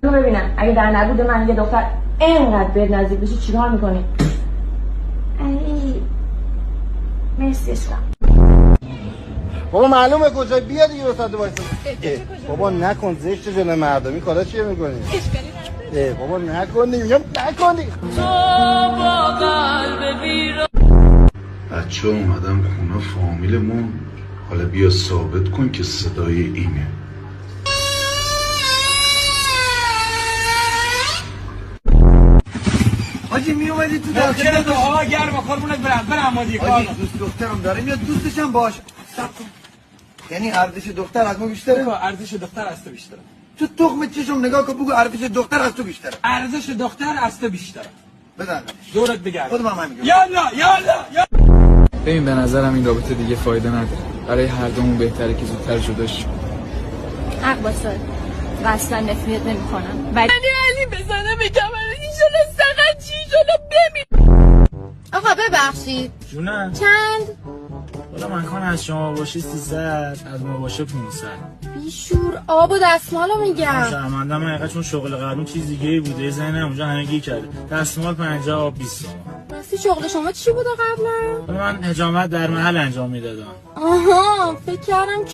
ببینم اگه در نبود من یه دختر اینقدر بهت نزدیک بشه چیکار میکنی؟ مرسی عشقم. بابا معلومه کجا بیا دیگه وسط وایسا. بابا نکن زشت جلوی مردمی کارا چیه میکنی؟ اشکالی نداره. بابا نکن دیگه میگم نکن دیگه. بچه اومدم خونه فامیلمون، حالا بیا ثابت کن که صدای اینه. حاجی می اومدی تو داخل تو هوا گرم قربونت برم ما دیگه حاجی دوست دخترم داره میاد دوستش هم باش. صبر کن. یعنی ارزش دختر از ما بیشتره؟ ارزش دختر از تو بیشتره. تو تخم چشم نگاه کن بگو ارزش دختر از تو بیشتره. ارزش دختر از تو بیشتره. بزن دورت بگرد. خودم هم میگم. یالا. ببین به نظرم این رابطه دیگه فایده نداره. برای هر دومون بهتره که زودتر جدا شیم. حق باشه. و اصلا نفریت نمی‌کنم. ولی علی بزنه به کمرش ایشالا سقط چی ایشالا بمیر. آقا ببخشید جونه چند؟ حالا من خواهن از شما باشه 300 از ما باشه 500. بیشور آب و دستمالو میگم. شرمنده من حقیقت چون شغل قبلی چیز دیگه ای بوده ذهنم اونجا همگی کرده. دستمال 50 آب 20 تومن. راستی شغل شما چی بوده قبلا؟ من حجامت در محل انجام میدادم. آها فکر کردم